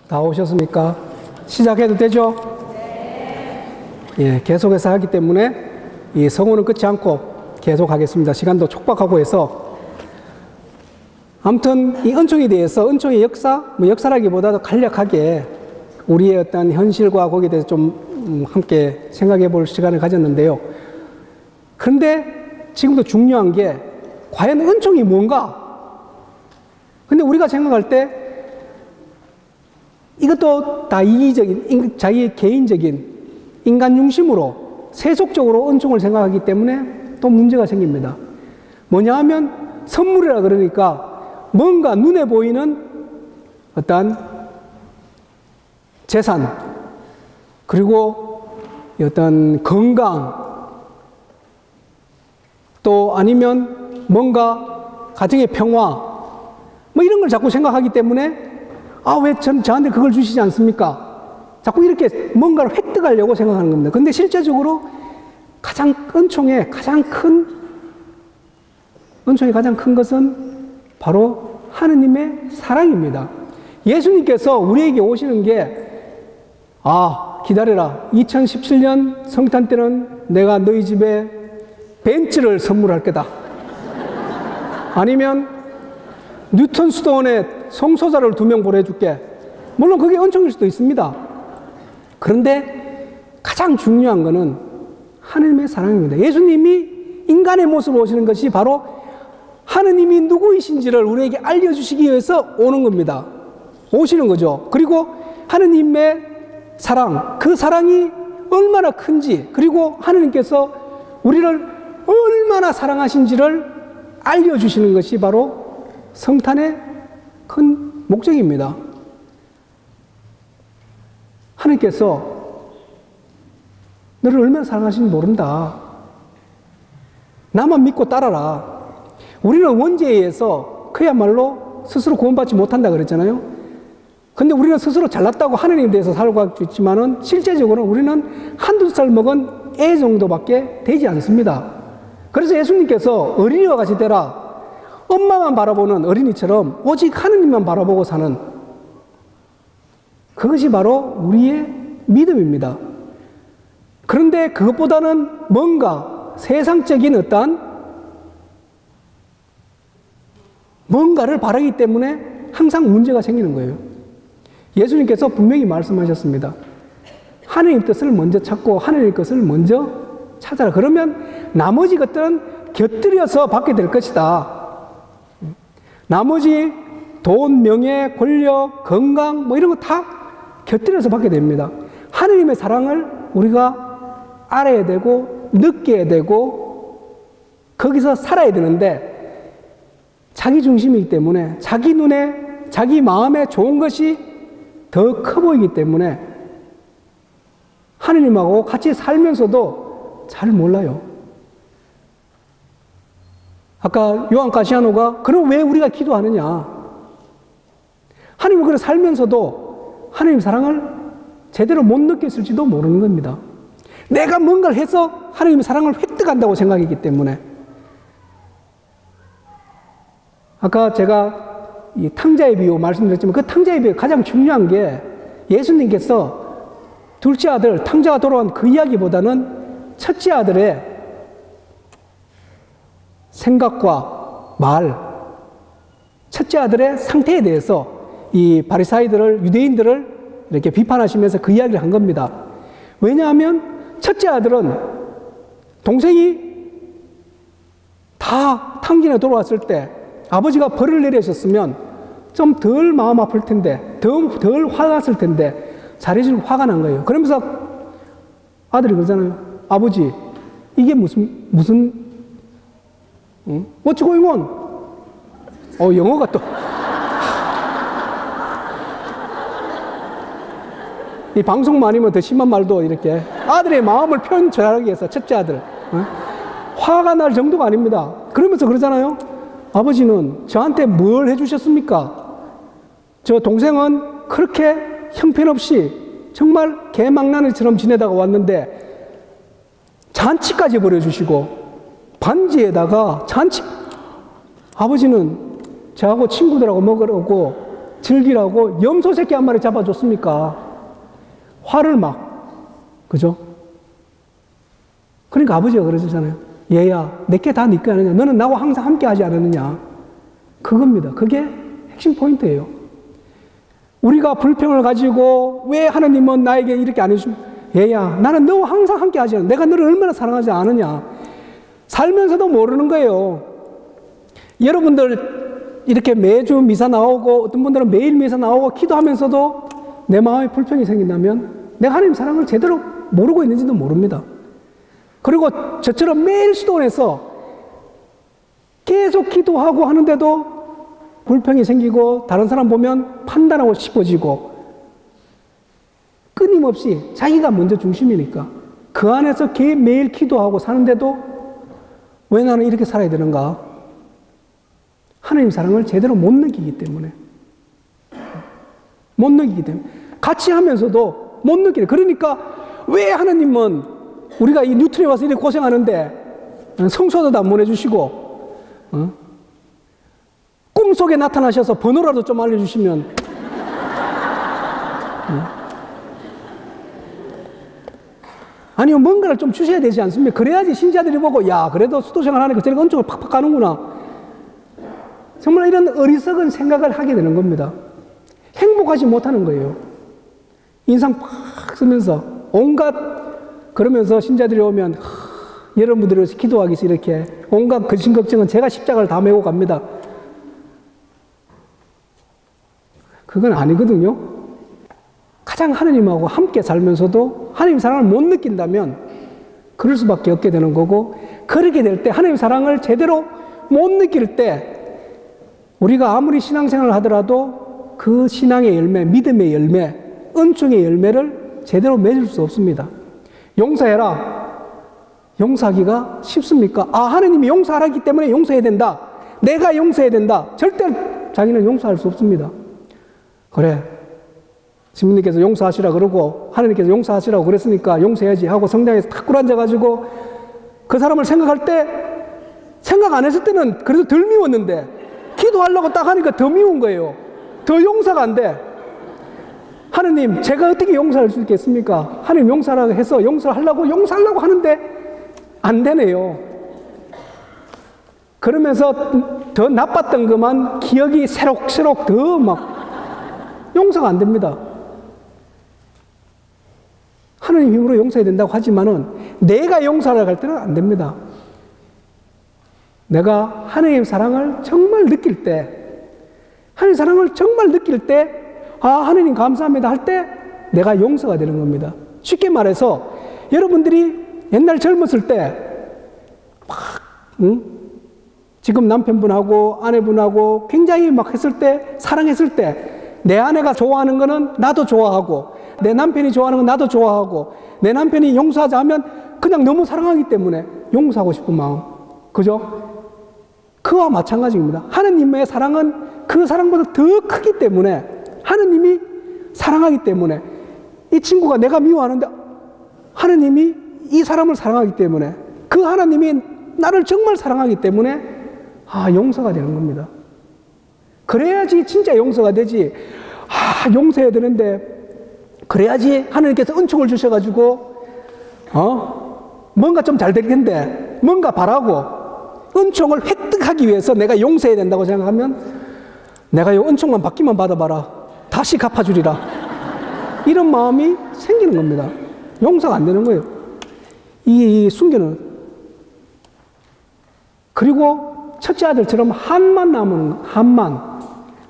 다 오셨습니까? 시작해도 되죠? 예, 계속해서 하기 때문에 이 성호는 끊지 않고 계속 하겠습니다. 시간도 촉박하고 해서. 아무튼 이 은총에 대해서, 은총의 역사, 역사라기보다도 간략하게 우리의 어떤 현실과 거기에 대해서 좀 함께 생각해 볼 시간을 가졌는데요. 그런데 지금도 중요한 게 과연 은총이 뭔가? 근데 우리가 생각할 때 이것도 다 이기적인, 자기의 개인적인 인간 중심으로 세속적으로 은총을 생각하기 때문에 또 문제가 생깁니다. 뭐냐 하면 선물이라 그러니까 뭔가 눈에 보이는 어떤 재산, 그리고 어떤 건강, 또 아니면 뭔가 가정의 평화, 뭐 이런 걸 자꾸 생각하기 때문에 왜 저한테 그걸 주시지 않습니까? 자꾸 이렇게 뭔가를 획득하려고 생각하는 겁니다. 근데 실제적으로 은총의 가장 큰 것은 바로 하느님의 사랑입니다. 예수님께서 우리에게 오시는 게 기다려라. 2017년 성탄 때는 내가 너희 집에 벤츠를 선물할 거다. 아니면 뉴턴 수도원에 성소자를 2명 보내줄게. 물론 그게 은총일 수도 있습니다. 그런데 가장 중요한 것은 하느님의 사랑입니다. 예수님이 인간의 모습으로 오시는 것이 바로 하느님이 누구이신지를 우리에게 알려주시기 위해서 오는 겁니다. 오시는 거죠. 그리고 하느님의 사랑, 그 사랑이 얼마나 큰지, 그리고 하느님께서 우리를 얼마나 사랑하신지를 알려주시는 것이 바로 성탄의 큰 목적입니다. 하느님께서 너를 얼마나 사랑하시는지 모른다. 나만 믿고 따라라. 우리는 원죄에 의해서 그야말로 스스로 구원받지 못한다 그랬잖아요. 근데 우리는 스스로 잘났다고 하느님에 대해서 살고 있지만은 실제적으로는 우리는 한두 살 먹은 애 정도밖에 되지 않습니다. 그래서 예수님께서 어린이와 같이 되라. 엄마만 바라보는 어린이처럼 오직 하느님만 바라보고 사는, 그것이 바로 우리의 믿음입니다. 그런데 그것보다는 뭔가 세상적인 어떤 뭔가를 바라기 때문에 항상 문제가 생기는 거예요. 예수님께서 분명히 말씀하셨습니다. 하느님 뜻을 먼저 찾고 하느님 것을 먼저 찾아라. 그러면 나머지 것들은 곁들여서 받게 될 것이다. 나머지 돈, 명예, 권력, 건강 뭐 이런 거 다 곁들여서 받게 됩니다. 하느님의 사랑을 우리가 알아야 되고 느껴야 되고 거기서 살아야 되는데 자기 중심이기 때문에 자기 눈에 자기 마음에 좋은 것이 더 커 보이기 때문에 하느님하고 같이 살면서도 잘 몰라요. 아까 요한 가시아노가 그럼 왜 우리가 기도하느냐? 하느님을 그렇게 살면서도 하느님 사랑을 제대로 못 느꼈을지도 모르는 겁니다. 내가 뭔가를 해서 하느님의 사랑을 획득한다고 생각했기 때문에. 아까 제가 이 탕자의 비유 말씀드렸지만 그 탕자의 비유 가장 중요한 게 예수님께서 둘째 아들 탕자가 돌아온 그 이야기보다는 첫째 아들의 생각과 말, 첫째 아들의 상태에 대해서 이 바리사이들을, 유대인들을 이렇게 비판하시면서 그 이야기를 한 겁니다. 왜냐하면 첫째 아들은 동생이 다 탕진에 돌아왔을 때 아버지가 벌을 내리셨으면 좀 덜 마음 아플 텐데, 덜 화났을 텐데 잘해주고 화가 난 거예요. 그러면서 아들이 그러잖아요. 아버지, 이게 무슨 What's going on? 영어가 또. 이 방송만 아니면 더 심한 말도 이렇게 아들의 마음을 표현 잘하기 위해서 첫째 아들. 화가 날 정도가 아닙니다. 그러면서 그러잖아요. 아버지는 저한테 뭘 해주셨습니까? 저 동생은 그렇게 형편없이 정말 개망나니처럼 지내다가 왔는데 잔치까지 벌여주시고 반지에다가 잔치. 아버지는 저하고 친구들하고 먹으려고 즐기라고 염소 새끼 한 마리 잡아줬습니까? 화를 막, 그죠? 그러니까 아버지가 그러잖아요. 얘야, 내게 다 네 거 아니냐? 너는 나와 항상 함께 하지 않았느냐? 그겁니다. 그게 핵심 포인트예요. 우리가 불평을 가지고 왜 하나님은 나에게 이렇게 안 해주면, 얘야, 나는 너와 항상 함께 하지 않아. 내가 너를 얼마나 사랑하지 않느냐? 살면서도 모르는 거예요. 여러분들 이렇게 매주 미사 나오고 어떤 분들은 매일 미사 나오고 기도하면서도 내 마음에 불평이 생긴다면 내가 하나님 사랑을 제대로 모르고 있는지도 모릅니다. 그리고 저처럼 매일 수도원에서 계속 기도하고 하는데도 불평이 생기고 다른 사람 보면 판단하고 싶어지고 끊임없이 자기가 먼저 중심이니까 그 안에서 매일 기도하고 사는데도 왜 나는 이렇게 살아야 되는가? 하나님 사랑을 제대로 못 느끼기 때문에. 못 느끼기 때문에. 같이 하면서도 못 느끼네. 그러니까 왜 하나님은 우리가 이 뉴턴에 와서 이렇게 고생하는데 성소도 안 보내주시고 꿈속에 나타나셔서 번호라도 좀 알려주시면 아니요 뭔가를 좀 주셔야 되지 않습니까? 그래야지 신자들이 보고 야 그래도 수도생활 하니까 저렇게 은총을 팍팍 가는구나. 정말 이런 어리석은 생각을 하게 되는 겁니다. 행복하지 못하는 거예요. 인상 팍 쓰면서 온갖 그러면서 신자들이 오면 여러분들이 기도하기 위해서 이렇게 온갖 근심 걱정은 제가 십자가를 다 메고 갑니다. 그건 아니거든요. 가장 하나님하고 함께 살면서도 하나님 사랑을 못 느낀다면 그럴 수밖에 없게 되는 거고 그렇게 될 때 하나님 사랑을 제대로 못 느낄 때 우리가 아무리 신앙생활을 하더라도 그 신앙의 열매, 믿음의 열매, 은총의 열매를 제대로 맺을 수 없습니다. 용서해라. 용서하기가 쉽습니까? 아, 하나님이 용서하기 때문에 용서해야 된다. 내가 용서해야 된다. 절대 자기는 용서할 수 없습니다. 그래. 주님께서 용서하시라 그러고 하나님께서 용서하시라고 그랬으니까 용서해야지 하고 성당에서 탁 꿇어앉아가지고 그 사람을 생각할 때 생각 안 했을 때는 그래도 덜 미웠는데 기도하려고 딱 하니까 더 미운 거예요. 더 용서가 안 돼. 하느님, 제가 어떻게 용서할 수 있겠습니까? 하느님 용서하라고 해서 용서하려고 하는데 안 되네요. 그러면서 더 나빴던 것만 기억이 새록새록 더 막 용서가 안 됩니다. 하느님 힘으로 용서해야 된다고 하지만은 내가 용서하려고 할 때는 안 됩니다. 내가 하나님 사랑을 정말 느낄 때, 하나님 사랑을 정말 느낄 때, 아, 하나님 감사합니다 할 때 내가 용서가 되는 겁니다. 쉽게 말해서 여러분들이 옛날 젊었을 때 막, 지금 남편분하고 아내분하고 굉장히 막 했을 때, 사랑했을 때 내 아내가 좋아하는 거는 나도 좋아하고 내 남편이 좋아하는 건 나도 좋아하고 내 남편이 용서하자 하면 그냥 너무 사랑하기 때문에 용서하고 싶은 마음. 그죠? 그와 마찬가지입니다. 하느님의 사랑은 그 사랑보다 더 크기 때문에 하느님이 사랑하기 때문에 이 친구가 내가 미워하는데 하느님이 이 사람을 사랑하기 때문에 그 하나님이 나를 정말 사랑하기 때문에 용서가 되는 겁니다. 그래야지 진짜 용서가 되지. 용서해야 되는데 그래야지 하느님께서 은총을 주셔가지고 뭔가 좀 잘 될 텐데 뭔가 바라고 은총을 획득하기 위해서 내가 용서해야 된다고 생각하면 내가 이 은총만 받기만 받아봐라. 다시 갚아주리라. 이런 마음이 생기는 겁니다. 용서가 안 되는 거예요. 이 순교는. 그리고 첫째 아들처럼 한만 남은 한만.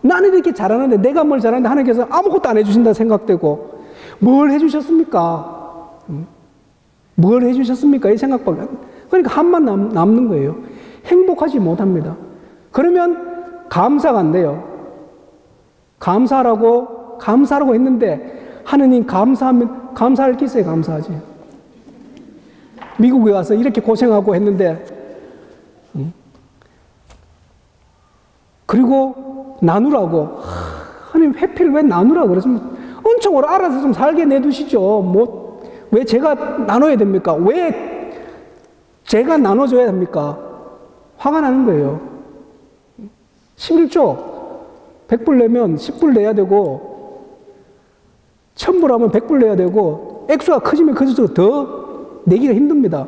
나는 이렇게 잘하는데 내가 뭘 잘하는데 하나님께서 아무것도 안 해주신다 생각되고 뭘 해주셨습니까? 뭘 해주셨습니까? 이 생각밖에. 그러니까 한만 남는 거예요. 행복하지 못합니다. 그러면 감사가 안 돼요. 감사하라고 했는데 하느님 감사하면 감사할 게 있어야 감사하지. 미국에 와서 이렇게 고생하고 했는데 그리고 나누라고 하나님 회피를 왜 나누라고 그랬으면 은총으로 알아서 좀 살게 내두시죠. 왜 제가 나눠야 됩니까? 왜 제가 나눠줘야 합니까? 화가 나는 거예요. 11조 100불 내면 10불 내야 되고 1000불 하면 100불 내야 되고 액수가 커지면 커질수록 더 내기가 힘듭니다.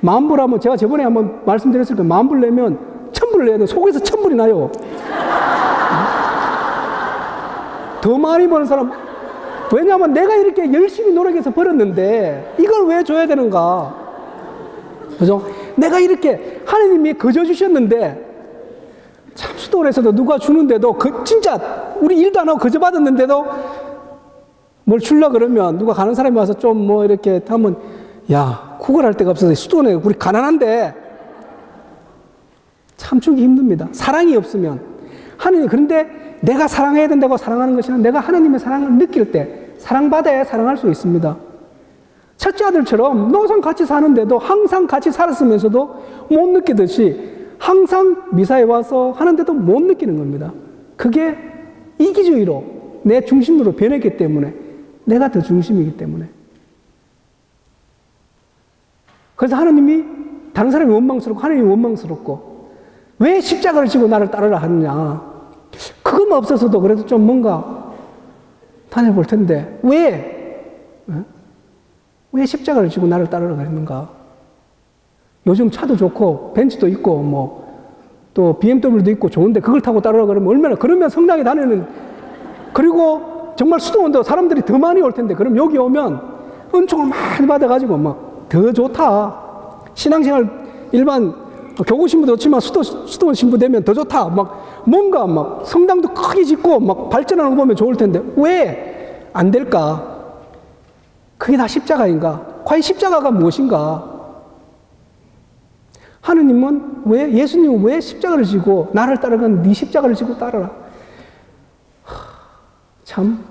10,000불 하면 제가 저번에 한번 말씀드렸을 거예요. 10,000불 내면 1000불 내야 돼. 속에서 1000불이 나요. 더 많이 버는 사람, 왜냐하면 내가 이렇게 열심히 노력해서 벌었는데 이걸 왜 줘야 되는가? 그죠? 내가 이렇게 하느님이 거저 주셨는데 참 수도원에서도 누가 주는데도 진짜 우리 일도 안 하고 거저 받았는데도 뭘 줄라 그러면 누가 가는 사람이 와서 좀 뭐 이렇게 하면 야, 구걸할 데가 없어서 수도원에 우리 가난한데 참 주기 힘듭니다. 사랑이 없으면. 하느님, 그런데 내가 사랑해야 된다고 사랑하는 것이 아니라 내가 하느님의 사랑을 느낄 때 사랑받아야 사랑할 수 있습니다. 첫째 아들처럼 노상 같이 사는데도 항상 같이 살았으면서도 못 느끼듯이 항상 미사에 와서 하는데도 못 느끼는 겁니다. 그게 이기주의로 내 중심으로 변했기 때문에 내가 더 중심이기 때문에. 그래서 하느님이 다른 사람이 원망스럽고 하느님이 원망스럽고 왜 십자가를 지고 나를 따르라 하느냐. 그것만 없어서도 그래도 좀 뭔가 다녀볼 텐데 왜 십자가를 지고 나를 따르라 그랬는가. 요즘 차도 좋고 벤츠도 있고 뭐 또 BMW도 있고 좋은데 그걸 타고 따르라 그러면 얼마나, 그러면 성당에 다니는, 그리고 정말 수도원도 사람들이 더 많이 올 텐데 그럼 여기 오면 은총을 많이 받아가지고 막 더 좋다. 신앙생활 일반 교구 신부도 좋지만 수도원 신부 되면 더 좋다. 막 뭔가 막 성당도 크게 짓고 막 발전하는 거 보면 좋을 텐데 왜 안 될까? 그게 다 십자가인가? 과연 십자가가 무엇인가? 하느님은 왜, 예수님은 왜 십자가를 지고 나를 따라가는 네 십자가를 지고 따라라. 참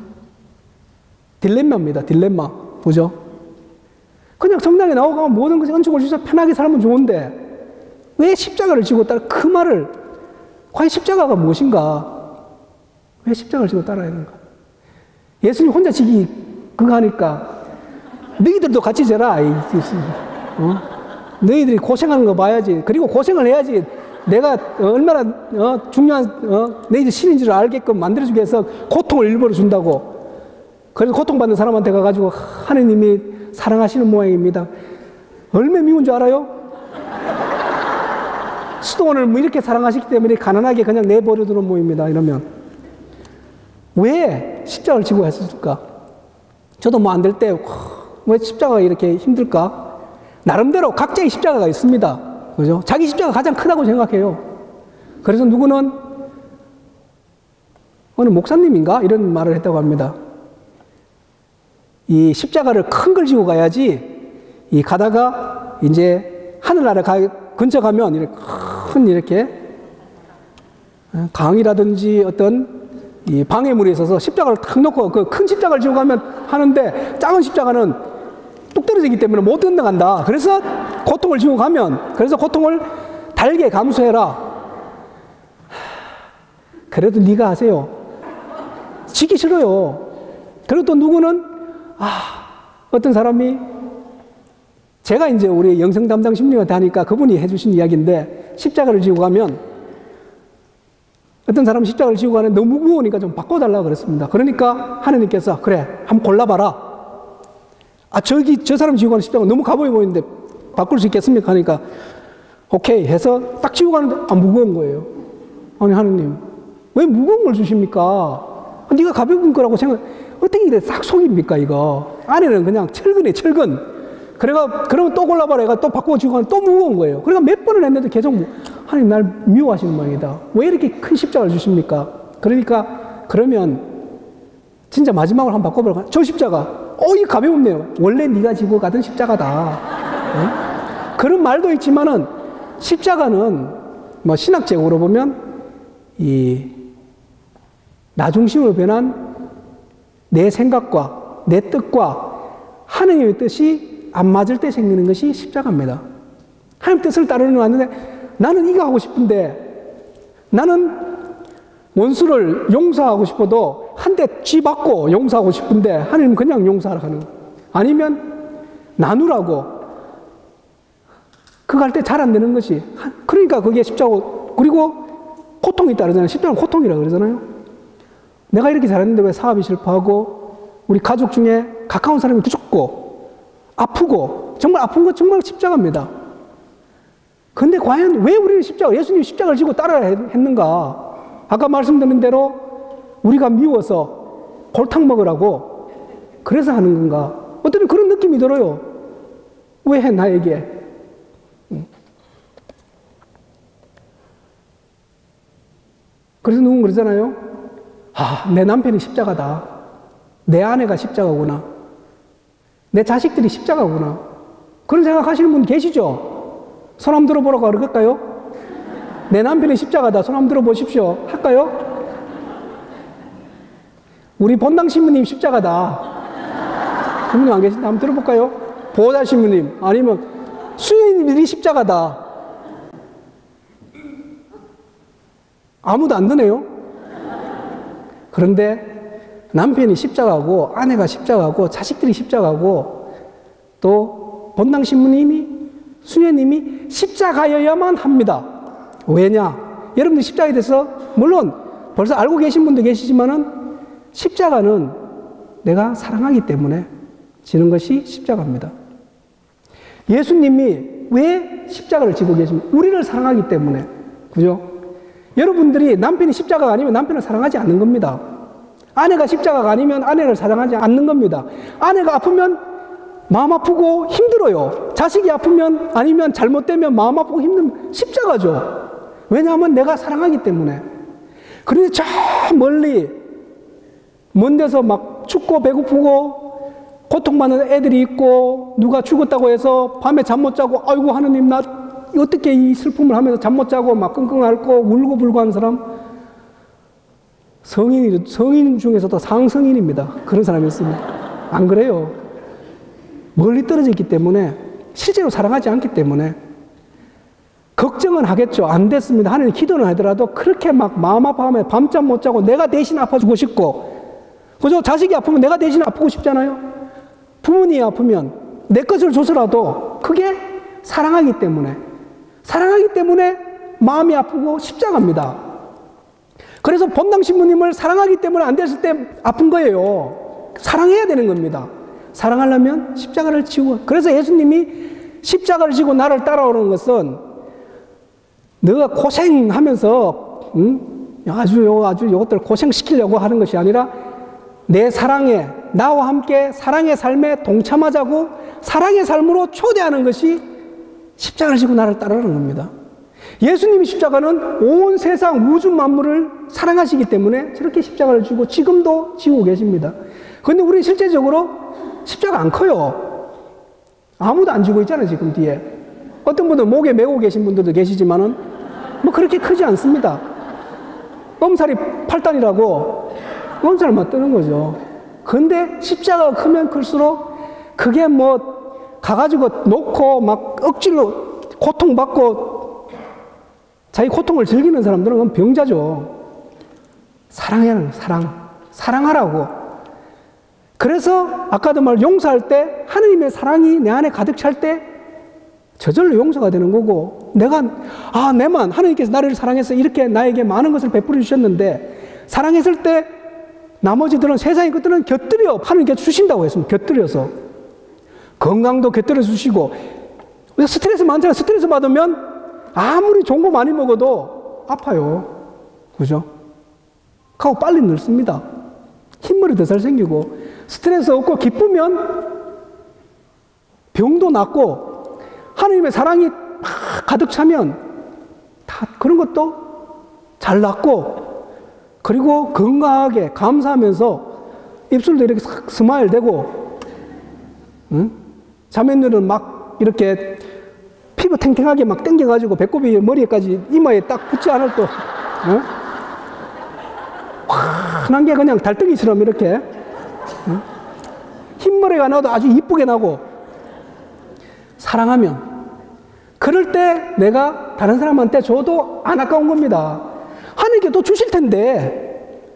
딜레마입니다. 딜레마. 보죠? 그냥 성당에 나오고 모든 것이 은총을 주셔서 편하게 살면 좋은데 왜 십자가를 지고 따라, 그 말을, 과연 십자가가 무엇인가? 왜 십자가를 지고 따라야 하는가? 예수님 혼자 지기 그거 하니까 너희들도 같이 져라. 너희들이 고생하는 거 봐야지. 그리고 고생을 해야지 내가 얼마나 중요한 너희들 신인 줄 알게끔 만들어주기 위해서 고통을 일부러 준다고. 그래서 고통받는 사람한테 가가지고 하느님이 사랑하시는 모양입니다. 얼마나 미운 줄 알아요? 수도원을 뭐 이렇게 사랑하시기 때문에 가난하게 그냥 내버려두는 모양입니다. 이러면 왜 십자가를 지고 했을까? 저도 뭐 안 될 때 왜 십자가가 이렇게 힘들까? 나름대로 각자의 십자가가 있습니다. 그죠? 자기 십자가가 가장 크다고 생각해요. 그래서 누구는 어느 목사님인가 이런 말을 했다고 합니다. 이 십자가를 큰 걸 지고 가야지, 이 가다가 이제 하늘나라 근처 가면 이렇게 큰 이렇게 강이라든지 어떤 이 방해물이 있어서 십자가를 탁 놓고 그 큰 십자가를 지고 가면 하는데 작은 십자가는 뚝 떨어지기 때문에 못 건너간다. 그래서 고통을 지고 가면, 그래서 고통을 달게 감수해라. 그래도 네가 하세요. 지기 싫어요. 그리고 또 누구는 어떤 사람이, 제가 이제 우리 영성 담당 심리한테 하니까 그분이 해주신 이야기인데, 십자가를 지고 가면 어떤 사람은 십자가를 지고 가는데 너무 무거우니까 좀 바꿔달라고 그랬습니다. 그러니까 하느님께서 그래 한번 골라봐라. 저 사람 지고 가는 십자가 너무 가벼워 보이는데 바꿀 수 있겠습니까? 하니까 오케이 해서 딱 지고 가는데 무거운 거예요. 아니 하느님 왜 무거운 걸 주십니까? 네가 가벼운 거라고 생각, 어떻게 이래 싹 속입니까 이거? 안에는 그냥 철근이에요, 철근. 그러면 또 골라봐라. 얘가 또 바꾸고 지고 가면 또 무거운 거예요. 그러니까 몇 번을 했는데 계속 하나님 날 미워하시는 모양이다. 왜 이렇게 큰 십자가를 주십니까? 그러니까 그러면 진짜 마지막으로 한번 바꿔보라. 저 십자가 이 가벼운데요. 원래 네가 지고 가던 십자가다. 네? 그런 말도 있지만은 십자가는 뭐 신학적으로 보면 이 나 중심으로 변한 내 생각과 내 뜻과 하느님의 뜻이 안 맞을 때 생기는 것이 십자가입니다. 하나님 뜻을 따르는 거 왔는데 나는 이거 하고 싶은데, 나는 원수를 용서하고 싶어도 한 대 쥐 받고 용서하고 싶은데 하나님은 그냥 용서하라 하는, 아니면 나누라고 그거 할 때 잘 안 되는 것이, 그러니까 그게 십자가고, 그리고 고통이 따르잖아요. 십자가는 고통이라고 그러잖아요. 내가 이렇게 잘했는데 왜 사업이 실패하고 우리 가족 중에 가까운 사람이 죽고 아프고 정말 아픈 건 정말 십자가입니다. 근데 과연 왜 우리는 예수님이 십자가를 지고 따라야 했는가? 아까 말씀드린 대로 우리가 미워서 골탕 먹으라고 그래서 하는 건가? 어떤 그런 느낌이 들어요. 왜 해, 나에게? 그래서 누군 그러잖아요. 내 남편이 십자가다. 내 아내가 십자가구나. 내 자식들이 십자가구나. 그런 생각하시는 분 계시죠? 손 한번 들어보라고 그럴까요? 내 남편이 십자가다. 손 한번 들어보십시오. 할까요? 우리 본당 신부님 십자가다. 신부님 안 계신데 한번 들어볼까요? 보호자 신부님 아니면 수녀님들이 십자가다. 아무도 안 드네요. 그런데 남편이 십자가고 아내가 십자가고 자식들이 십자가고 또 본당 신부님이 수녀님이 십자가여야만 합니다. 왜냐? 여러분들 십자가에 대해서 물론 벌써 알고 계신 분도 계시지만은 십자가는 내가 사랑하기 때문에 지는 것이 십자가입니다. 예수님이 왜 십자가를 지고 계십니까? 우리를 사랑하기 때문에. 그죠? 여러분들이 남편이 십자가가 아니면 남편을 사랑하지 않는 겁니다. 아내가 십자가가 아니면 아내를 사랑하지 않는 겁니다. 아내가 아프면 마음 아프고 힘들어요. 자식이 아프면 아니면 잘못되면 마음 아프고 힘들면 십자가죠. 왜냐하면 내가 사랑하기 때문에. 그런데 저 멀리 먼 데서 막 춥고 배고프고 고통받는 애들이 있고 누가 죽었다고 해서 밤에 잠 못 자고 아이고 하느님 나 어떻게 이 슬픔을 하면서 잠 못 자고 막 끙끙 앓고 울고 불고 하는 사람 성인 중에서도 상성인입니다. 그런 사람이 있습니다. 안 그래요? 멀리 떨어져 있기 때문에 실제로 사랑하지 않기 때문에 걱정은 하겠죠. 안 됐습니다. 하나님 기도는 하더라도 그렇게 막 마음 아파하면 밤잠 못 자고 내가 대신 아파주고 싶고 그죠? 자식이 아프면 내가 대신 아프고 싶잖아요. 부모님이 아프면 내 것을 줘서라도 그게 사랑하기 때문에 마음이 아프고 십자가입니다. 그래서 본당 신부님을 사랑하기 때문에 안 됐을 때 아픈 거예요. 사랑해야 되는 겁니다. 사랑하려면 십자가를 지고 그래서 예수님이 십자가를 지고 나를 따라오는 것은 너가 고생하면서 아주 이것들 고생시키려고 하는 것이 아니라 내 사랑에 나와 함께 사랑의 삶에 동참하자고 사랑의 삶으로 초대하는 것이 십자가를 지고 나를 따르는 겁니다. 예수님이 십자가는 온 세상 우주 만물을 사랑하시기 때문에 저렇게 십자가를 지고 지금도 지고 계십니다. 그런데 우리는 실제적으로 십자가 안 커요. 아무도 안 지고 있잖아요. 지금 뒤에 어떤 분들 목에 메고 계신 분들도 계시지만은 뭐 그렇게 크지 않습니다. 엄살이 8단이라고 엄살만 뜨는 거죠. 근데 십자가가 크면 클수록 그게 뭐 가가지고 놓고 막 억지로 고통받고 자기 고통을 즐기는 사람들은 그건 병자죠. 사랑하라고. 사랑하라고. 그래서 아까도 말 용서할 때 하느님의 사랑이 내 안에 가득 찰 때 저절로 용서가 되는 거고 내가 내만 하느님께서 나를 사랑해서 이렇게 나에게 많은 것을 베풀어 주셨는데 사랑했을 때 나머지들은 세상의 것들은 곁들여 하느님께 주신다고 했습니다. 곁들여서 건강도 곁들여 주시고 스트레스 많잖아요. 스트레스 받으면 아무리 좋은 거 많이 먹어도 아파요. 그죠? 하고 빨리 늙습니다. 흰머리 더 잘 생기고 스트레스 없고 기쁘면 병도 낫고 하느님의 사랑이 가득 차면 다 그런 것도 잘 낫고 그리고 건강하게 감사하면서 입술도 이렇게 싹 스마일 되고 자매들은 막 이렇게 피부 탱탱하게 막 당겨가지고 배꼽이 머리에까지 이마에 딱 붙지 않을 또 환한 게 그냥 달덩이처럼 이렇게 흰머리가 나도 아주 이쁘게 나고 사랑하면 그럴 때 내가 다른 사람한테 줘도 안 아까운 겁니다. 하느님께 또 주실 텐데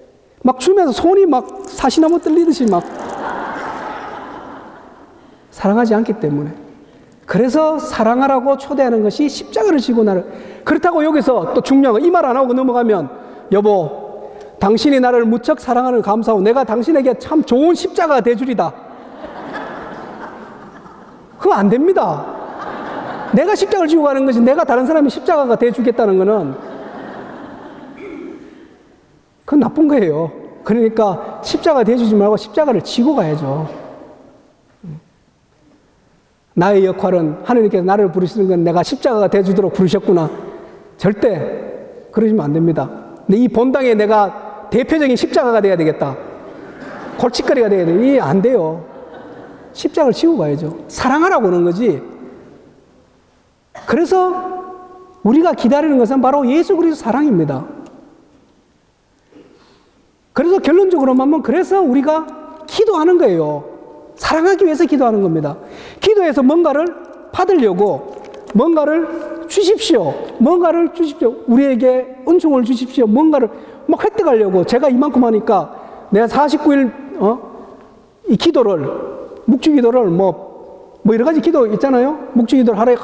막 주면서 손이 막 사시나무 떨리듯이 막 사랑하지 않기 때문에 그래서 사랑하라고 초대하는 것이 십자가를 지고 나를 그렇다고 여기서 또 중요한 거 이 말 안 하고 넘어가면 여보 당신이 나를 무척 사랑하는 감사하고 내가 당신에게 참 좋은 십자가가 되주리다. 그거 안 됩니다. 내가 십자가를 지고 가는 것이 내가 다른 사람이 십자가가 돼주겠다는 거는 그건 나쁜 거예요. 그러니까 십자가 돼주지 말고 십자가를 지고 가야죠. 나의 역할은 하나님께서 나를 부르시는 건 내가 십자가가 돼주도록 부르셨구나. 절대 그러시면 안 됩니다. 근데 이 본당에 내가 대표적인 십자가가 돼야 되겠다. 골칫거리가 돼야 돼. 이게 안 돼요. 십자가를 지고 가야죠. 사랑하라고 하는 거지. 그래서 우리가 기다리는 것은 바로 예수 그리스도 사랑입니다. 그래서 결론적으로 보면 그래서 우리가 기도하는 거예요. 사랑하기 위해서 기도하는 겁니다. 기도해서 뭔가를 받으려고 뭔가를 주십시오. 뭔가를 주십시오. 우리에게 은총을 주십시오. 뭔가를 막 획득하려고 제가 이만큼 하니까 내가 49일 이 기도를 묵주기도를 뭐 여러 가지 기도 있잖아요. 묵주기도를 하루에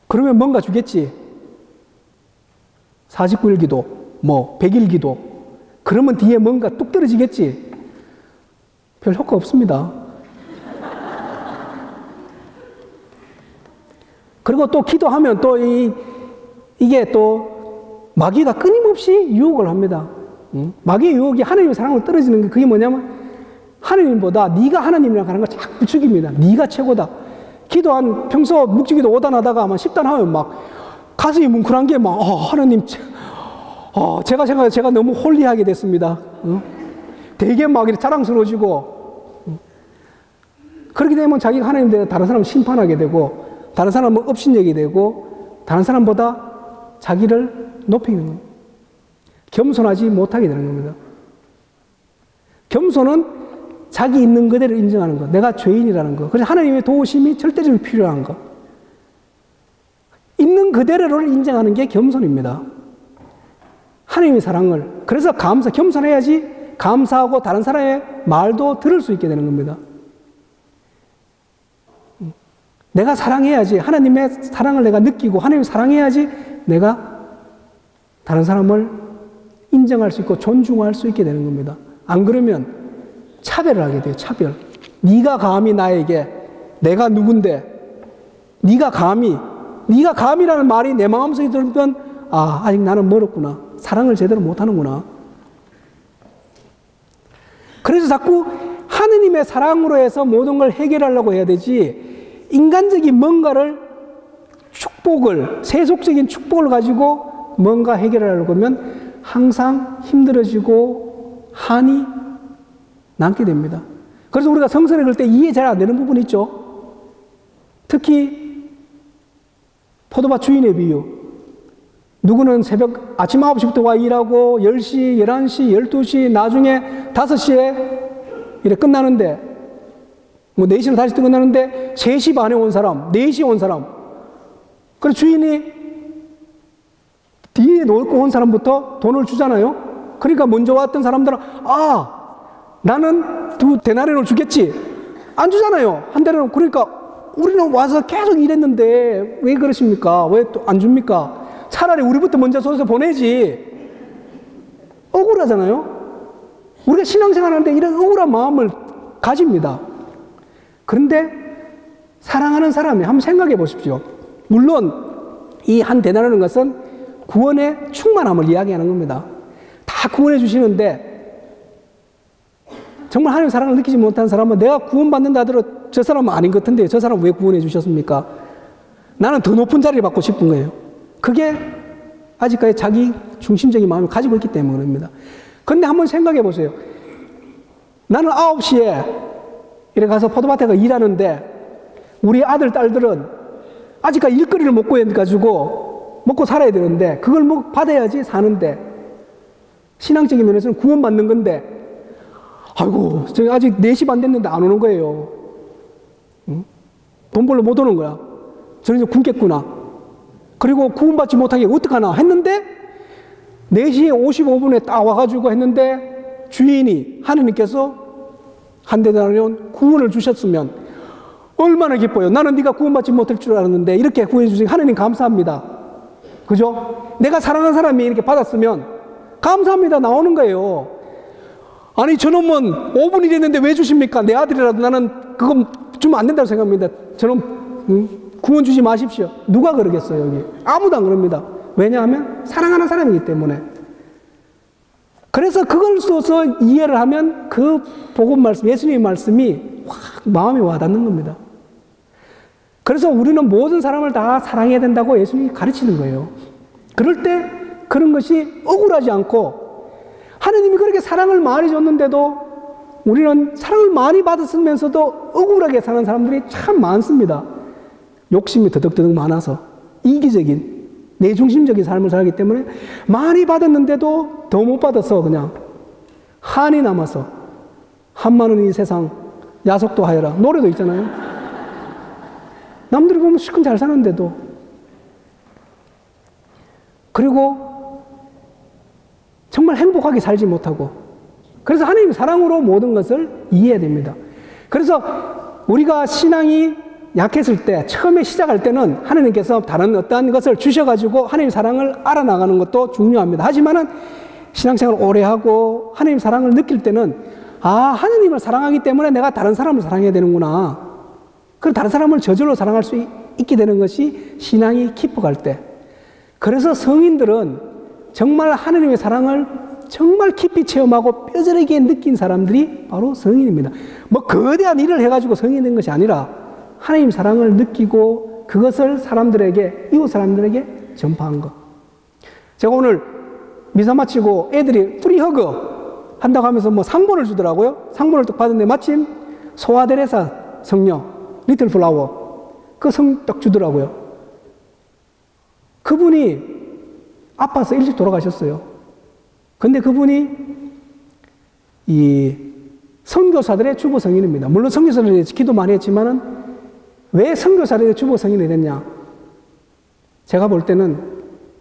그러면 뭔가 주겠지. 49일 기도, 뭐 100일 기도. 그러면 뒤에 뭔가 뚝 떨어지겠지. 별 효과 없습니다. 그리고 또 기도하면 또 이게 또 마귀가 끊임없이 유혹을 합니다. 마귀의 유혹이 하나님의 사랑으로 떨어지는 게 그게 뭐냐면 하나님보다 네가 하나님이라고 하는 걸 자꾸 부추깁니다. 네가 최고다. 기도한 평소 묵주기도 5단 하다가 아마 10단 하면 막 가슴이 뭉클한 게 막 하나님 제가 생각해 제가 너무 홀리하게 됐습니다. 되게 막 이렇게 자랑스러워지고 그렇게 되면 자기가 하나님 대해 다른 사람을 심판하게 되고 다른 사람은 업신여기게 되고 다른 사람보다 자기를 높이게 되는 겁니다. 겸손하지 못하게 되는 겁니다. 겸손은 자기 있는 그대로 인정하는 것. 내가 죄인이라는 것. 그래서 하나님의 도우심이 절대적으로 필요한 것. 있는 그대로를 인정하는 게 겸손입니다. 하나님의 사랑을. 그래서 겸손해야지 감사하고 다른 사람의 말도 들을 수 있게 되는 겁니다. 내가 사랑해야지 하나님의 사랑을 내가 느끼고 하나님을 사랑해야지 내가 다른 사람을 인정할 수 있고 존중할 수 있게 되는 겁니다. 안 그러면 차별을 하게 돼요. 차별. 네가 감히 나에게 내가 누군데 네가 감히라는 말이 내 마음속에 들면 아직 나는 멀었구나. 사랑을 제대로 못하는구나. 그래서 자꾸 하느님의 사랑으로 해서 모든 걸 해결하려고 해야 되지 인간적인 뭔가를 축복을 세속적인 축복을 가지고 뭔가 해결하려고 하면 항상 힘들어지고 한이 남게 됩니다. 그래서 우리가 성서를 읽을 때 이해 잘 안 되는 부분이 있죠. 특히 포도밭 주인의 비유. 누구는 아침 9시부터 와 일하고 10시, 11시, 12시, 나중에 5시에 이래 끝나는데 뭐 4시는 다시 끝나는데 3시 반에 온 사람, 4시에 온 사람. 그래서 주인이 뒤에 놓고 온 사람부터 돈을 주잖아요. 그러니까 먼저 왔던 사람들은 나는 2데나리온을 주겠지. 안 주잖아요. 1데나리온. 그러니까 우리는 와서 계속 일했는데 왜 그러십니까? 왜 또 안 줍니까? 차라리 우리부터 먼저 줘서 보내지. 억울하잖아요. 우리가 신앙생활 하는데 이런 억울한 마음을 가집니다. 그런데 사랑하는 사람이 한번 생각해 보십시오. 물론 이 1데나리온이라는 것은 구원의 충만함을 이야기하는 겁니다. 다 구원해 주시는데 정말 하나님의 사랑을 느끼지 못한 사람은 내가 구원받는다 하더라도 저 사람은 아닌 것 같은데 저 사람 왜 구원해 주셨습니까? 나는 더 높은 자리를 받고 싶은 거예요. 그게 아직까지 자기 중심적인 마음을 가지고 있기 때문입니다. 그런데 한번 생각해 보세요. 나는 9시에 이렇게 가서 포도밭에 가 일하는데 우리 아들, 딸들은 아직까지 일거리를 못 구해가지고 먹고 살아야 되는데 그걸 받아야지 사는데 신앙적인 면에서는 구원받는 건데 아이고 저희 아직 4시 반 됐는데 안 오는 거예요. 응? 돈 벌러 못 오는 거야. 저는 이제 굶겠구나. 그리고 구원받지 못하게 어떡하나 했는데 4시 55분에 딱 와가지고 했는데 주인이 하느님께서 1데나리온 구원을 주셨으면 얼마나 기뻐요. 나는 네가 구원받지 못할 줄 알았는데 이렇게 구원해 주시니 하느님 감사합니다. 그죠? 내가 사랑하는 사람이 이렇게 받았으면 감사합니다 나오는 거예요. 아니 저놈은 5분이 됐는데 왜 주십니까? 내 아들이라도 나는 그건 주면 안 된다고 생각합니다. 저놈 구원 주지 마십시오. 누가 그러겠어요 여기? 아무도 안 그럽니다. 왜냐하면 사랑하는 사람이기 때문에. 그래서 그걸 써서 이해를 하면 그 복음 말씀, 예수님의 말씀이 확 마음에 와닿는 겁니다. 그래서 우리는 모든 사람을 다 사랑해야 된다고 예수님이 가르치는 거예요. 그럴 때 그런 것이 억울하지 않고 하느님이 그렇게 사랑을 많이 줬는데도 우리는 사랑을 많이 받았으면서도 억울하게 사는 사람들이 참 많습니다. 욕심이 더덕더덕 많아서 이기적인 내중심적인 삶을 살기 때문에 많이 받았는데도 더 못 받아서 그냥 한이 남아서 한마는 이 세상 야속도 하여라 노래도 있잖아요. 남들이 보면 실컷 잘 사는데도. 그리고 정말 행복하게 살지 못하고. 그래서 하나님 사랑으로 모든 것을 이해해야 됩니다. 그래서 우리가 신앙이 약했을 때, 처음에 시작할 때는 하나님께서 다른 어떠한 것을 주셔가지고 하나님 사랑을 알아나가는 것도 중요합니다. 하지만은 신앙생활을 오래 하고 하나님 사랑을 느낄 때는 아, 하나님을 사랑하기 때문에 내가 다른 사람을 사랑해야 되는구나. 그럼 다른 사람을 저절로 사랑할 수 있게 되는 것이 신앙이 깊어갈 때. 그래서 성인들은 정말 하나님의 사랑을 정말 깊이 체험하고 뼈저리게 느낀 사람들이 바로 성인입니다. 뭐 거대한 일을 해가지고 성인이 된 것이 아니라 하나님 사랑을 느끼고 그것을 사람들에게, 이웃 사람들에게 전파한 것. 제가 오늘 미사 마치고 애들이 프리허그 한다고 하면서 뭐 상본을 주더라고요. 상본을 딱 받았는데 마침 소아데레사 성녀, 리틀 플라워, 그 성 딱 주더라고요. 그분이 아파서 일찍 돌아가셨어요. 근데 그분이 이 선교사들의 주보 성인입니다. 물론 선교사들이 기도 많이 했지만은 왜 선교사들의 주보 성인이 됐냐? 제가 볼 때는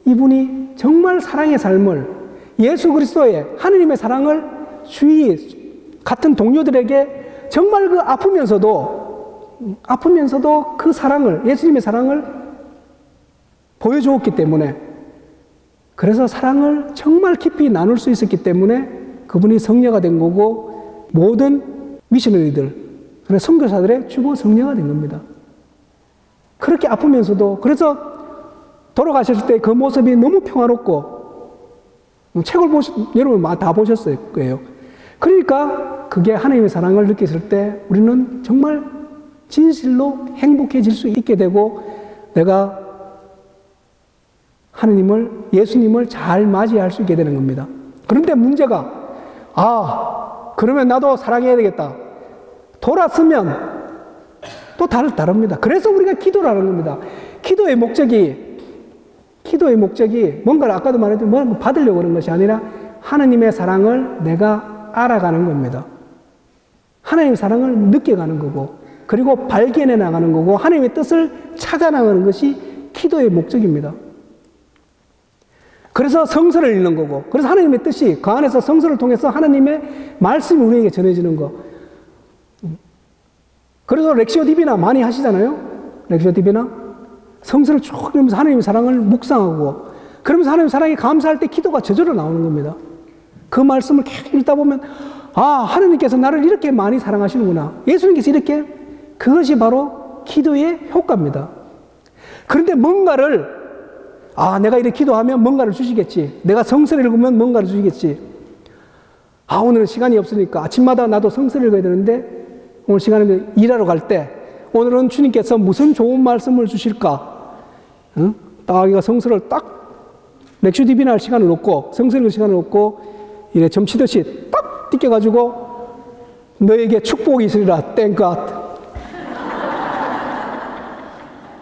이분이 정말 사랑의 삶을, 예수 그리스도의 하느님의 사랑을 주위 같은 동료들에게 정말 그 아프면서도 그 사랑을, 예수님의 사랑을 보여주었기 때문에, 그래서 사랑을 정말 깊이 나눌 수 있었기 때문에 그분이 성녀가 된 거고 모든 미셔너리들, 선교사들의 주보 성녀가 된 겁니다. 그렇게 아프면서도, 그래서 돌아가셨을 때 그 모습이 너무 평화롭고, 책을 여러분 다 보셨을 거예요. 그러니까 그게 하나님의 사랑을 느꼈을 때 우리는 정말 진실로 행복해질 수 있게 되고, 내가 하느님을, 예수님을 잘 맞이할 수 있게 되는 겁니다. 그런데 문제가, 그러면 나도 사랑해야 되겠다. 돌았으면 또 다릅니다. 그래서 우리가 기도를 하는 겁니다. 기도의 목적이 뭔가를 아까도 말했지만 뭔가 받으려고 그런 것이 아니라 하느님의 사랑을 내가 알아가는 겁니다. 하나님의 사랑을 느껴가는 거고, 그리고 발견해 나가는 거고, 하나님의 뜻을 찾아 나가는 것이 기도의 목적입니다. 그래서 성서를 읽는 거고, 그래서 하나님의 뜻이 그 안에서 성서를 통해서 하나님의 말씀이 우리에게 전해지는 거. 그래서 렉시오 디비나 많이 하시잖아요. 렉시오 디비나 성서를 쭉 읽으면서 하나님의 사랑을 묵상하고, 그러면서 하나님의 사랑에 감사할 때 기도가 저절로 나오는 겁니다. 그 말씀을 계속 읽다 보면 하나님께서 나를 이렇게 많이 사랑하시는구나. 예수님께서 이렇게, 그것이 바로 기도의 효과입니다. 그런데 뭔가를 내가 이렇게 기도하면 뭔가를 주시겠지. 내가 성서를 읽으면 뭔가를 주시겠지. 오늘은 시간이 없으니까 아침마다 나도 성서를 읽어야 되는데, 오늘 시간에 일하러 갈 때 오늘은 주님께서 무슨 좋은 말씀을 주실까? 딱 성서를 딱 렉슈 디비나 할 시간을 놓고, 성서 읽을 시간을 놓고, 이래 점치듯이 딱 뜯겨가지고 너에게 축복이 있으리라. Thank God.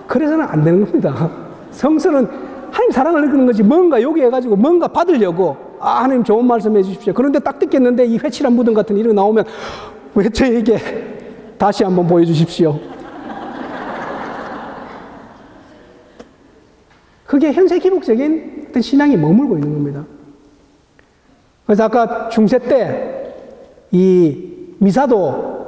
그래서는 안 되는 겁니다. 성서는 하나님 사랑을 느끼는 거지, 뭔가 여기 해가지고 뭔가 받으려고, 하나님 좋은 말씀 해주십시오. 그런데 딱 듣겠는데 이 회칠한 무덤 같은 이런 거 나오면 왜 저에게 다시 한번 보여주십시오. 그게 현세 기복적인 어떤 신앙이 머물고 있는 겁니다. 그래서 아까 중세 때 이 미사도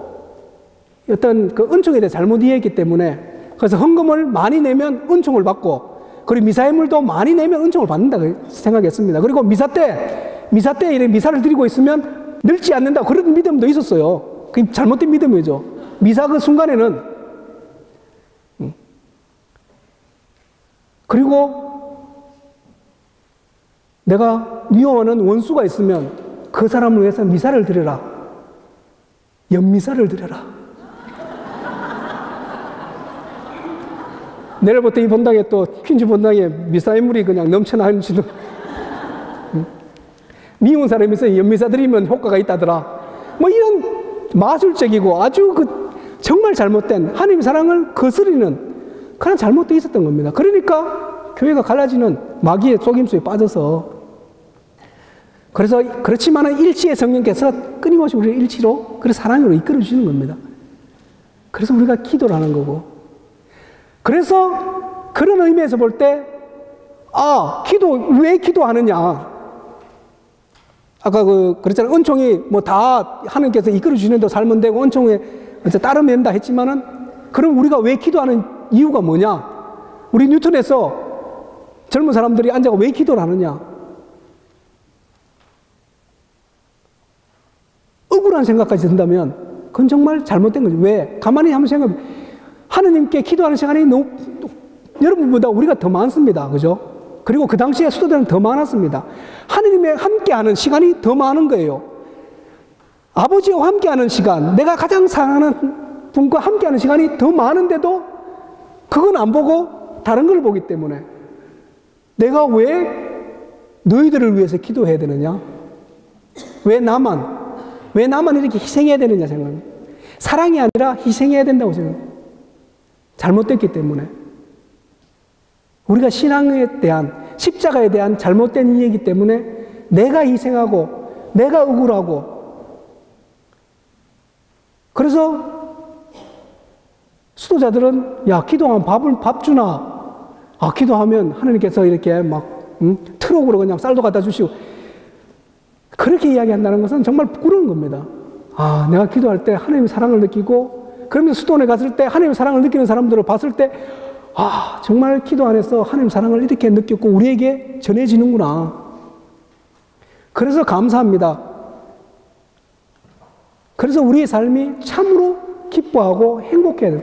어떤 그 은총에 대해 잘못 이해했기 때문에, 그래서 헌금을 많이 내면 은총을 받고, 그리고 미사의물도 많이 내면 은총을 받는다고 생각했습니다. 그리고 미사 때 미사 때 이렇게 미사를 드리고 있으면 늙지 않는다. 그런 믿음도 있었어요. 그게 잘못된 믿음이죠. 미사 그 순간에는. 그리고 내가 미워하는 원수가 있으면 그 사람을 위해서 미사를 드려라. 연미사를 드려라. 내일부터 이 본당에 또 퀸즈 본당에 미사 인물이 그냥 넘쳐나는지도. 미운 사람에서 연미사 드리면 효과가 있다더라. 뭐 이런 마술적이고 아주 정말 잘못된 하나님의 사랑을 거스르는 그런 잘못도 있었던 겁니다. 그러니까 교회가 갈라지는 마귀의 속임수에 빠져서. 그래서 그렇지만은 일치의 성령께서 끊임없이 우리를 일치로 그래서 사랑으로 이끌어 주시는 겁니다. 그래서 우리가 기도를 하는 거고. 그래서 그런 의미에서 볼 때 왜 기도하느냐? 아까 그랬잖아요. 은총이 뭐 다 하나님께서 이끌어 주시는 대로 살면 되고 은총에 따르면 된다 했지만은 그럼 우리가 왜 기도하는 이유가 뭐냐? 우리 뉴턴에서 젊은 사람들이 앉아가 왜 기도를 하느냐? 억울한 생각까지 든다면 그건 정말 잘못된 거죠. 왜? 가만히 한번 생각해. 하느님께 기도하는 시간이 여러분보다 우리가 더 많습니다. 그죠? 그리고 그 당시에 수도들은 더 많았습니다. 하느님과 함께하는 시간이 더 많은 거예요. 아버지와 함께하는 시간, 내가 가장 사랑하는 분과 함께하는 시간이 더 많은데도 그건 안 보고 다른 걸 보기 때문에 내가 왜 너희들을 위해서 기도해야 되느냐? 왜 나만 이렇게 희생해야 되느냐 생각합니다. 사랑이 아니라 희생해야 된다고 생각합니다. 잘못됐기 때문에. 우리가 신앙에 대한, 십자가에 대한 잘못된 이해이기 때문에 내가 희생하고 내가 억울하고. 그래서 수도자들은 기도하면 밥 주나? 기도하면 하나님께서 이렇게 트럭으로 그냥 쌀도 갖다 주시고. 그렇게 이야기한다는 것은 정말 부끄러운 겁니다. 내가 기도할 때 하나님의 사랑을 느끼고, 그러면 수도원에 갔을 때 하나님의 사랑을 느끼는 사람들을 봤을 때 정말 기도 안에서 하나님의 사랑을 이렇게 느꼈고 우리에게 전해지는구나. 그래서 감사합니다. 그래서 우리의 삶이 참으로 기뻐하고 행복해야 돼요.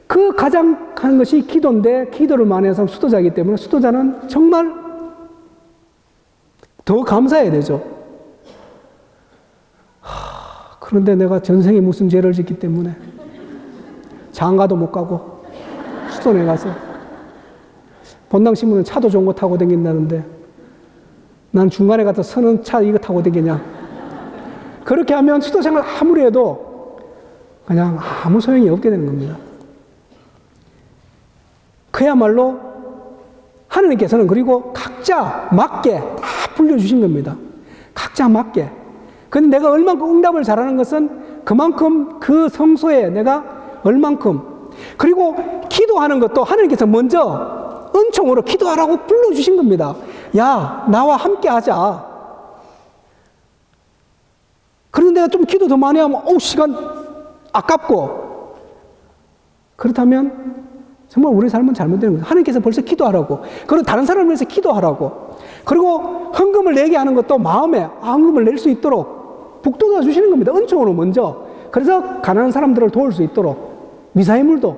그 가장 하는 것이 기도인데 기도를 많이 하는 사람 수도자이기 때문에 수도자는 정말 더 감사해야 되죠. 그런데 내가 전생에 무슨 죄를 짓기 때문에 장가도 못 가고 수도원에 가서 본당신문은 차도 좋은 거 타고 다닌다는데 난 중간에 가서 서는 차 이거 타고 다니냐. 그렇게 하면 수도생활 아무리 해도 그냥 아무 소용이 없게 되는 겁니다. 그야말로 하느님께서는 그리고 각자 맞게 다 불려주신 겁니다. 각자 맞게. 근데 내가 얼만큼 응답을 잘하는 것은 그만큼 그 성소에 내가 얼만큼. 그리고 기도하는 것도 하나님께서 먼저 은총으로 기도하라고 불러주신 겁니다. 나와 함께 하자. 그런데 내가 좀 기도 더 많이 하면 시간 아깝고. 그렇다면 정말 우리 삶은 잘못되는 거예요. 하나님께서 벌써 기도하라고. 그리고 다른 사람을 위해서 기도하라고. 그리고 헌금을 내게 하는 것도 마음에 헌금을 낼 수 있도록 북돋아 주시는 겁니다. 은총으로 먼저. 그래서 가난한 사람들을 도울 수 있도록. 미사인물도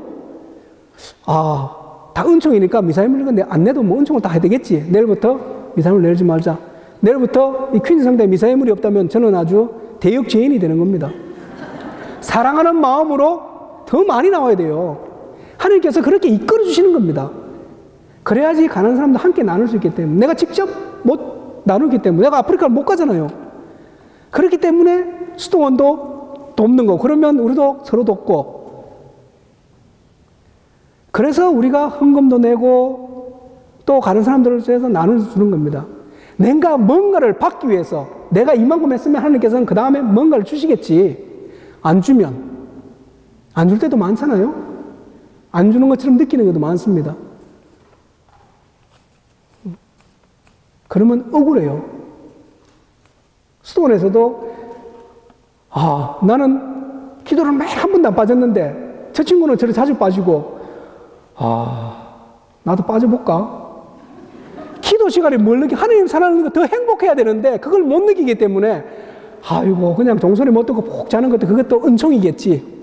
다 은총이니까 미사인물 안 내도 뭐 은총을 다 해야 되겠지. 내일부터 미사인물 내지 말자. 내일부터 이 퀸즈 성당에 미사인물이 없다면 저는 아주 대역 죄인이 되는 겁니다. 사랑하는 마음으로 더 많이 나와야 돼요. 하나님께서 그렇게 이끌어 주시는 겁니다. 그래야지 가난한 사람도 함께 나눌 수 있기 때문에. 내가 직접 못 나누기 때문에. 내가 아프리카를 못 가잖아요. 그렇기 때문에 수도원도 돕는 거. 그러면 우리도 서로 돕고. 그래서 우리가 헌금도 내고 또 다른 사람들을 위해서 나눠주는 겁니다. 내가 뭔가를 받기 위해서 내가 이만큼 했으면 하나님께서는 그 다음에 뭔가를 주시겠지. 안 주면. 안 줄 때도 많잖아요. 안 주는 것처럼 느끼는 것도 많습니다. 그러면 억울해요. 수도원에서도 나는 기도를 매일 한 번도 안 빠졌는데 저 친구는 저를 자주 빠지고 나도 빠져볼까? 기도 시간에 뭘 느끼, 하나님 사랑하는 거 더 행복해야 되는데 그걸 못 느끼기 때문에 아이고 그냥 종소리 못 듣고 푹 자는 것도 그것도 은총이겠지.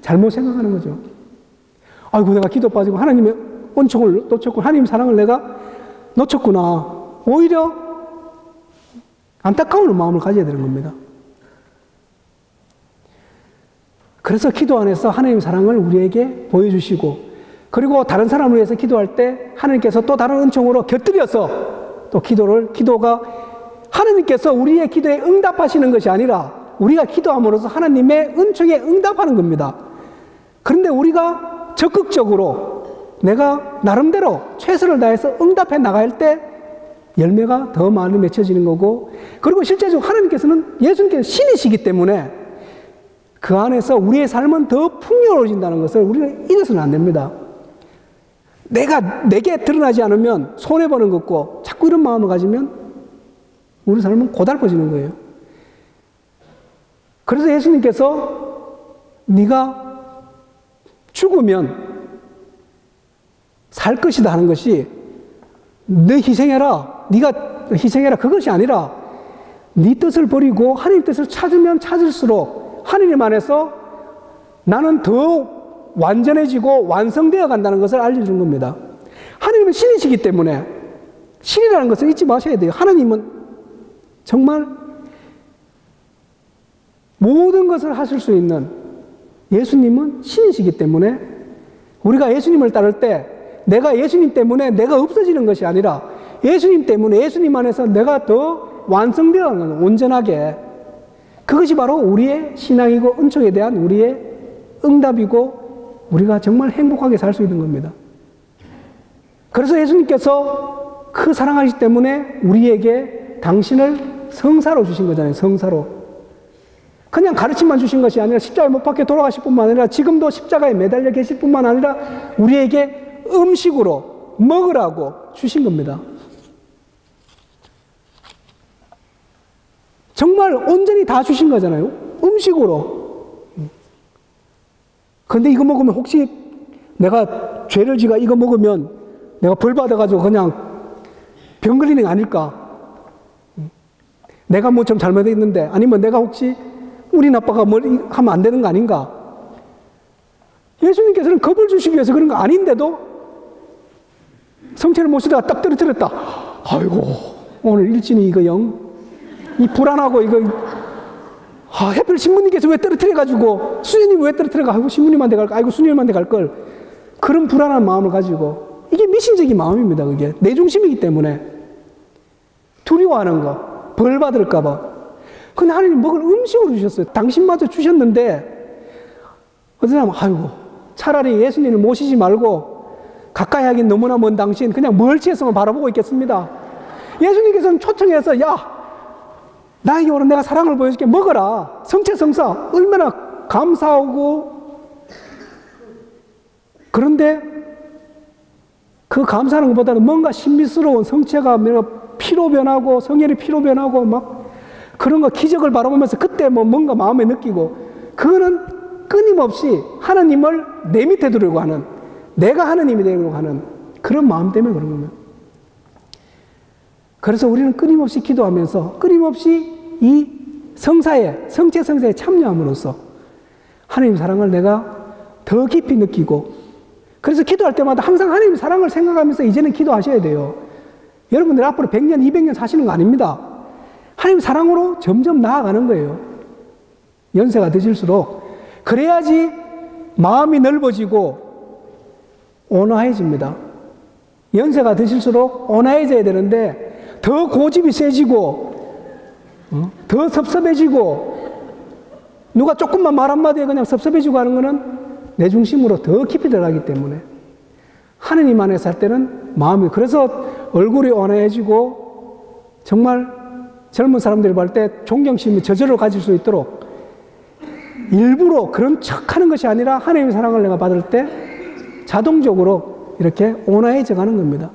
잘못 생각하는 거죠. 아이고 내가 기도 빠지고 하나님의 은총을 놓쳤고 하나님 사랑을 내가 놓쳤구나. 오히려 안타까운 마음을 가져야 되는 겁니다. 그래서 기도 안에서 하나님 사랑을 우리에게 보여주시고, 그리고 다른 사람을 위해서 기도할 때 하나님께서 또 다른 은총으로 곁들여서 또 기도가 하나님께서 우리의 기도에 응답하시는 것이 아니라 우리가 기도함으로써 하나님의 은총에 응답하는 겁니다. 그런데 우리가 적극적으로 내가 나름대로 최선을 다해서 응답해 나갈 때 열매가 더 많이 맺혀지는 거고, 그리고 실제적으로 하나님께서는 예수님께서 신이시기 때문에 그 안에서 우리의 삶은 더 풍요로워진다는 것을 우리는 잊어서는 안 됩니다. 내게 드러나지 않으면 손해보는 것 같고 자꾸 이런 마음을 가지면 우리 삶은 고달퍼지는 거예요. 그래서 예수님께서 네가 죽으면 살 것이다 하는 것이 너 희생해라, 네가 희생해라 그것이 아니라 네 뜻을 버리고 하나님 뜻을 찾으면 찾을수록 하나님 안에서 나는 더 완전해지고 완성되어 간다는 것을 알려주는 겁니다. 하나님은 신이시기 때문에 신이라는 것을 잊지 마셔야 돼요. 하나님은 정말 모든 것을 하실 수 있는 예수님은 신이시기 때문에 우리가 예수님을 따를 때 내가 예수님 때문에 내가 없어지는 것이 아니라 예수님 때문에 예수님 안에서 내가 더 완성되어 가는 거예요. 온전하게. 그것이 바로 우리의 신앙이고 은총에 대한 우리의 응답이고 우리가 정말 행복하게 살 수 있는 겁니다. 그래서 예수님께서 그 사랑하시기 때문에 우리에게 당신을 성사로 주신 거잖아요. 성사로. 그냥 가르침만 주신 것이 아니라 십자가에 못 박혀 돌아가실 뿐만 아니라 지금도 십자가에 매달려 계실 뿐만 아니라 우리에게 음식으로 먹으라고 주신 겁니다. 정말 온전히 다 주신 거잖아요. 음식으로. 근데 이거 먹으면 혹시 내가 죄를 지가 이거 먹으면 내가 벌 받아가지고 그냥 병 걸리는 게 아닐까? 내가 뭐 좀 잘못했는데 아니면 내가 혹시 우리 아빠가 뭘 하면 안 되는 거 아닌가? 예수님께서는 겁을 주시기 위해서 그런 거 아닌데도 성체를 모시다가 딱 떨어뜨렸다. 아이고 오늘 일진이 이거 이 불안하고 이거 하필 신부님께서 왜 떨어뜨려가지고 수녀님 왜 떨어뜨려가? 아이고 신부님한테 갈걸, 아이고 수녀님한테 갈걸. 그런 불안한 마음을 가지고 이게 미신적인 마음입니다. 그게 내 중심이기 때문에 두려워하는 거, 벌 받을까 봐. 근데 하나님 먹을 음식으로 주셨어요. 당신마저 주셨는데 어떤 사람은 아이고 차라리 예수님을 모시지 말고 가까이 하긴 너무나 먼 당신 그냥 멀치에서만 바라보고 있겠습니다. 예수님께서는 초청해서 야 나에게 오늘 내가 사랑을 보여줄게 먹어라. 성체성사 얼마나 감사하고, 그런데 그 감사하는 것보다는 뭔가 신비스러운 성체가 피로 변하고 성혈이 피로 변하고 막 그런 거 기적을 바라보면서 그때 뭔가 마음에 느끼고, 그거는 끊임없이 하나님을 내 밑에 두려고 하는, 내가 하나님이 되려고 하는 그런 마음 때문에 그런 겁니다. 그래서 우리는 끊임없이 기도하면서 끊임없이 이 성체 성사에 참여함으로써 하나님 사랑을 내가 더 깊이 느끼고, 그래서 기도할 때마다 항상 하나님 사랑을 생각하면서 이제는 기도하셔야 돼요. 여러분들 앞으로 100년, 200년 사시는 거 아닙니다. 하나님 사랑으로 점점 나아가는 거예요. 연세가 드실수록. 그래야지 마음이 넓어지고 온화해집니다. 연세가 드실수록 온화해져야 되는데 더 고집이 세지고 더 섭섭해지고 누가 조금만 말 한마디에 그냥 섭섭해지고 하는 거는 내 중심으로 더 깊이 들어가기 때문에 하느님 안에 살 때는 마음이, 그래서 얼굴이 온화해지고 정말 젊은 사람들이 볼 때 존경심이 저절로 가질 수 있도록 일부러 그런 척 하는 것이 아니라 하나님의 사랑을 내가 받을 때 자동적으로 이렇게 온화해져 가는 겁니다.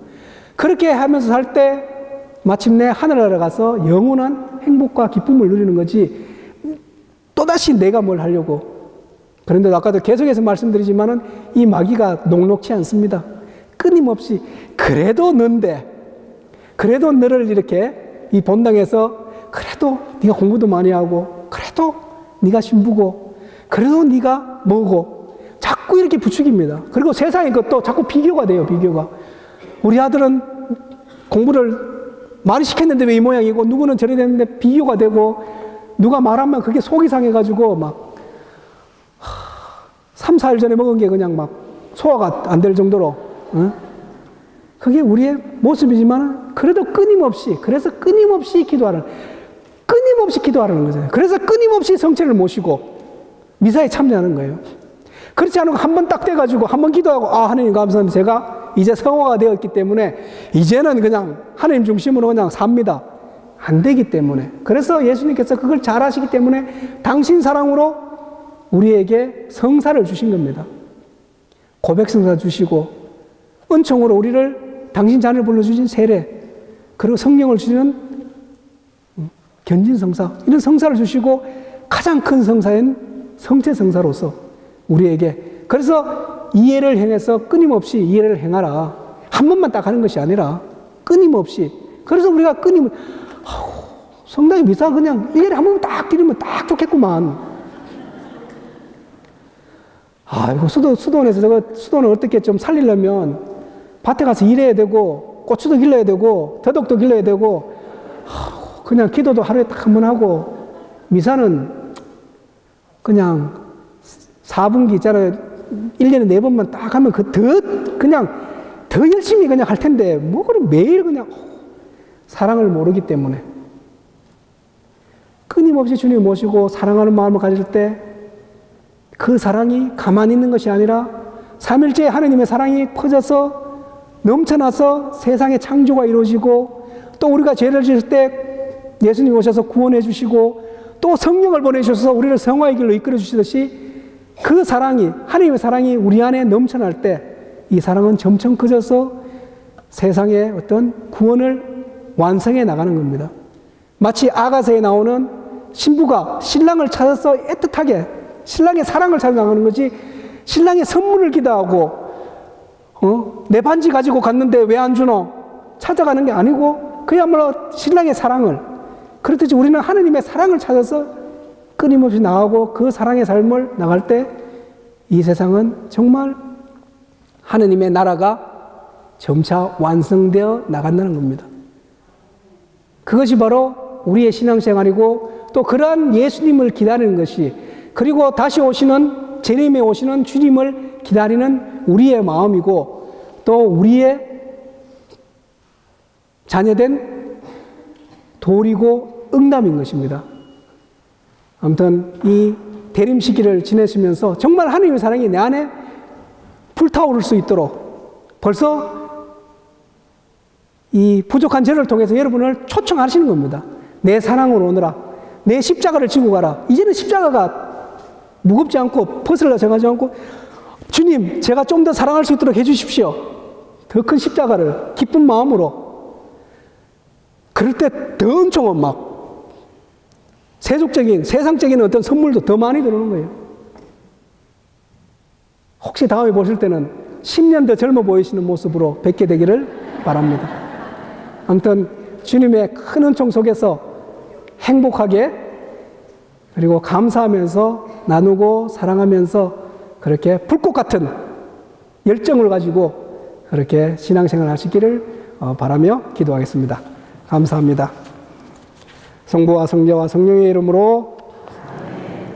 그렇게 하면서 살 때 마침내 하늘나라 가서 영원한 행복과 기쁨을 누리는 거지 또다시 내가 뭘 하려고. 그런데 아까도 계속해서 말씀드리지만은 이 마귀가 녹록치 않습니다. 끊임없이 그래도 는데 그래도 너를 이렇게 이 본당에서 그래도 네가 공부도 많이 하고 그래도 네가 신부고 그래도 네가 뭐고 자꾸 이렇게 부추깁니다. 그리고 세상의 것도 자꾸 비교가 돼요. 비교가. 우리 아들은 공부를 많이 시켰는데 왜 이 모양이고 누구는 저래 됐는데 비교가 되고 누가 말하면 그게 속이 상해가지고 막 3, 4일 전에 먹은 게 그냥 막 소화가 안 될 정도로 그게 우리의 모습이지만 그래도 그래서 끊임없이 기도하라는 거잖아요. 그래서 끊임없이 성체를 모시고 미사에 참여하는 거예요. 그렇지 않으면 한 번 딱 돼가지고 한 번 기도하고 하나님 감사합니다. 제가 이제 성화가 되었기 때문에 이제는 그냥 하나님 중심으로 그냥 삽니다. 안 되기 때문에. 그래서 예수님께서 그걸 잘 아시기 때문에 당신 사랑으로 우리에게 성사를 주신 겁니다. 고백성사 주시고 은총으로 우리를 당신 자녀를 불러주신 세례 그리고 성령을 주시는 견진성사 이런 성사를 주시고 가장 큰 성사인 성체성사로서 우리에게 그래서 이해를 행해서 끊임없이 이해를 행하라. 한 번만 딱 하는 것이 아니라 끊임없이 그래서 우리가 성당에 미사 그냥 1년에 한 번만 딱 드리면 딱 좋겠구만. 이거 수도원에서 저거 수도원을 어떻게 좀 살리려면 밭에 가서 일해야 되고 고추도 길러야 되고 더덕도 길러야 되고 그냥 기도도 하루에 딱 한 번 하고 미사는 그냥 4분기 있잖아요. 1년에 4번만 딱 하면 그냥 더 열심히 그냥 할 텐데 뭐 그럼 매일 그냥 사랑을 모르기 때문에 끊임없이 주님 모시고 사랑하는 마음을 가질 때 그 사랑이 가만히 있는 것이 아니라 삼일째 하나님의 사랑이 퍼져서 넘쳐나서 세상의 창조가 이루어지고 또 우리가 죄를 지을 때 예수님 오셔서 구원해 주시고 또 성령을 보내주셔서 우리를 성화의 길로 이끌어 주시듯이 그 사랑이 하나님의 사랑이 우리 안에 넘쳐날 때 이 사랑은 점점 커져서 세상의 어떤 구원을 완성해 나가는 겁니다. 마치 아가서에 나오는 신부가 신랑을 찾아서 애틋하게 신랑의 사랑을 찾아 나가는 거지 신랑의 선물을 기대하고 내 반지 가지고 갔는데 왜 안 주노? 찾아가는 게 아니고 그야말로 신랑의 사랑을 그렇듯이 우리는 하나님의 사랑을 찾아서 끊임없이 나가고 그 사랑의 삶을 나갈 때 이 세상은 정말 하나님의 나라가 점차 완성되어 나간다는 겁니다. 그것이 바로 우리의 신앙생활이고 또 그러한 예수님을 기다리는 것이 그리고 다시 오시는 재림에 오시는 주님을 기다리는 우리의 마음이고 또 우리의 자녀된 도리고 응답인 것입니다. 아무튼 이 대림 시기를 지내시면서 정말 하나님의 사랑이 내 안에 불타오를 수 있도록 벌써 이 부족한 저를 통해서 여러분을 초청하시는 겁니다. 내 사랑으로 오너라. 내 십자가를 지고 가라. 이제는 십자가가 무겁지 않고 퍼슬러 정하지 않고 주님 제가 좀 더 사랑할 수 있도록 해주십시오. 더 큰 십자가를 기쁜 마음으로 그럴 때 더 은총은 막 세상적인 어떤 선물도 더 많이 들어오는 거예요. 혹시 다음에 보실 때는 10년 더 젊어 보이시는 모습으로 뵙게 되기를 바랍니다. 아무튼 주님의 큰 은총 속에서 행복하게 그리고 감사하면서 나누고 사랑하면서 그렇게 불꽃 같은 열정을 가지고 그렇게 신앙생활 하시기를 바라며 기도하겠습니다. 감사합니다. 성부와 성자와 성령의 이름으로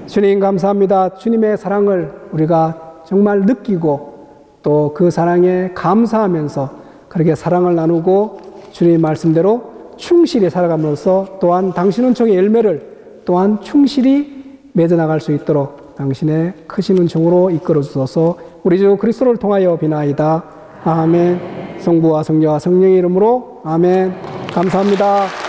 주님 감사합니다. 주님의 사랑을 우리가 정말 느끼고 또 그 사랑에 감사하면서 그렇게 사랑을 나누고 주님의 말씀대로 충실히 살아감으로써 또한 당신 은총의 열매를 또한 충실히 맺어나갈 수 있도록 당신의 크신 은총으로 이끌어 주소서. 우리 주 그리스도를 통하여 비나이다. 아멘. 성부와 성자와 성령의 이름으로 아멘. 감사합니다.